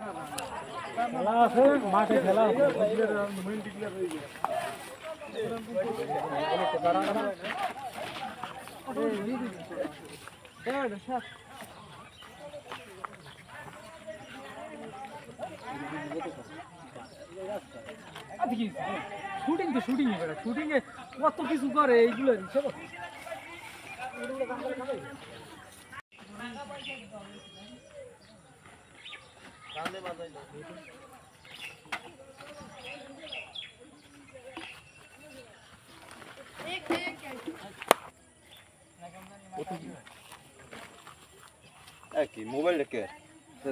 খেলা আছে মাঠে খেলা আছে মেইন ডিক্লেয়ার হয়ে গেছে শুটিং তো শুটিং শুটিং এ কত কিছু করে এইগুলো কি মোবাইল রেখে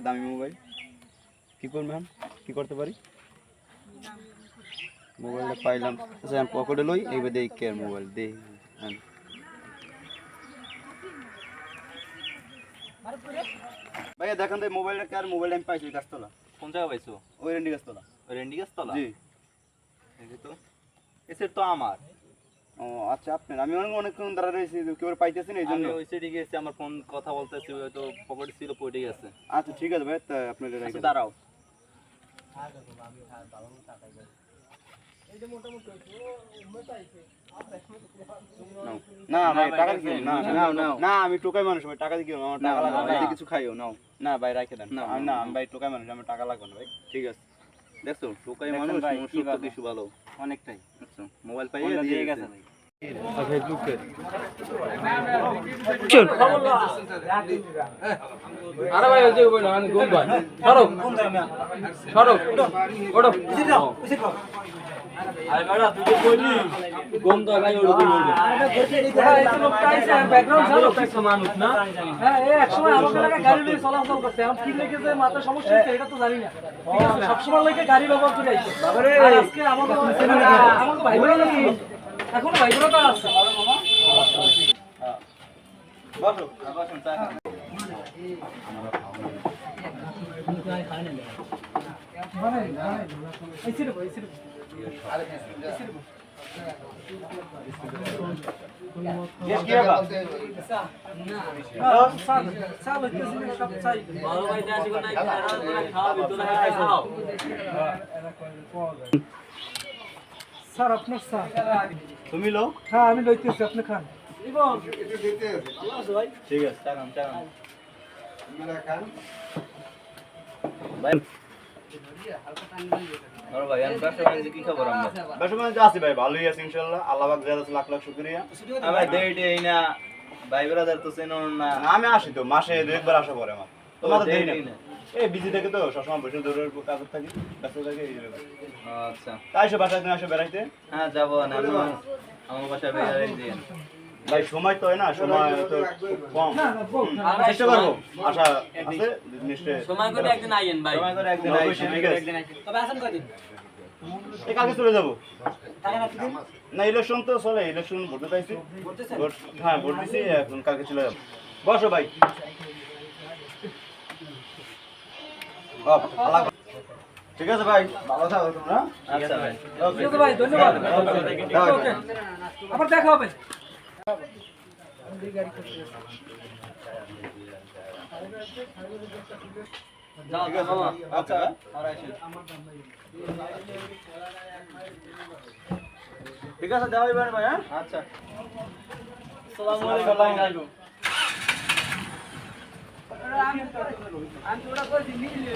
দামি মোবাইল কি করবেন কি করতে পারি মোবাইলটা পাইলাম আচ্ছা আমি পকেটে লই এইবার দেই কে মোবাইল দেই ভাইয়া দেখেন তো মোবাইলটা কার মোবাইল আমি পাইছি গাছতলা কোন জায়গা পাইছো? ওই রেন্ডি গাছতলা ওই রেন্ডি গাছতলা? জি দেখি তো এসের তো আমার। ও আচ্ছা আপনার আমি অনেকক্ষণ দাঁড়া রয়েছি কেউ পাইতেছি না এই জন্য ওই সাইডে গেছি আমার ফোন কথা বলতেছি হয়তো পকেটে ছিল পড়ে গেছে। আচ্ছা ঠিক আছে ভাই তা আপনি আচ্ছা দাঁড়াও। না ভাই টাকা দিও না না আমি টোকাই মানুষ ভাই টাকা দিও আমার টাকা লাগবে না কিছু খাইও নাও না ভাই রাখে দেন। না আমি ভাই টোকাই মানুষ আমার টাকা লাগবে না ভাই ঠিক আছে দেখছো টোকাই মানুষ সুস্থ কিছু ভালো অনেকটাই আচ্ছা মোবাইল পাইয়ে দিয়ে গেছে ভাই। ফেসবুকে আরে ভাই ওই যে বই না আমি গোল ভাই সরো সরো ওড়ো আরে বেটা তুই যে কইলি গম তো ভাই ওড়ো কই বলবো আরে গেছে এই লোকটা আইছে ব্যাকগ্রাউন্ড ভালো কিছু মানুষ না হ্যাঁ এই এক সময় আমাদের লাগা গাড়ি নিয়ে চলাচল করতে এখন কি লেগেছে মাথা সমস্যা হচ্ছে এটা তো জানি না ঠিক আছে সব সময় লাগে গাড়ি ব্যবহার করে আইছে বাবারে আজকে আমাদের ভাই বোন এখন ভাই বোনটা আছে বসো বসুন চা খান। স্যার আপনার স্যার তুমি লো হ্যাঁ আমি লইতেছি আপনি খান ঠিক আছে চা খান চা খান। আর ভাই আমি ব্যবসা বাণিজ্য কি খবর আমরা? ব্যবসা বাণিজ্য আছে ভাই ভালোই আছে ইনশাআল্লাহ আল্লাহ পাক জাযাত লাখ লাখ শুকরিয়া ভাই দেইডে এই না ভাই ব্রাদার তো চেনো না। আমি আসি তো মাসে একবার আসা পড়ে আমার তোমাদের দেই দেই না না। এই বিজি থাকে তো সবসময় বসে দৌড়ের কাজ থাকি ব্যস্ত থাকে এই জন্য আচ্ছা তাই সব বাসায় দিন আসে বেড়াইতে হ্যাঁ যাবো না আমার বাসায় বেরিয়ে দিন। ভাই সময় তো হয় না সময় তো কম আমি চেষ্টা করবো আশা আছে নিশ্চয় সময় করে একদিন আইয়েন ভাই। সময় করে একদিন অবশ্যই, ঠিক আছে। তবে আসেন কয়দিন এই কালকে চলে যাবো টাকা রাখতে দিন না ইলেকশন তো চলে ইলেকশন ভোটে পাইছি হ্যাঁ ভোট দিছি এখন কালকে চলে যাবো বসো ভাই ঠিক আছে ভাই ভালো থাকো তোমরা আচ্ছা ভাই ঠিক আছে ভাই ধন্যবাদ ওকে আবার দেখা হবে যাও মামা আচ্ছা আর আইসেন। ঠিক আছে যাও এবার ভাই হ্যাঁ আচ্ছা আসসালামু আলাইকুম আমি ওটা কইছি নিয়ে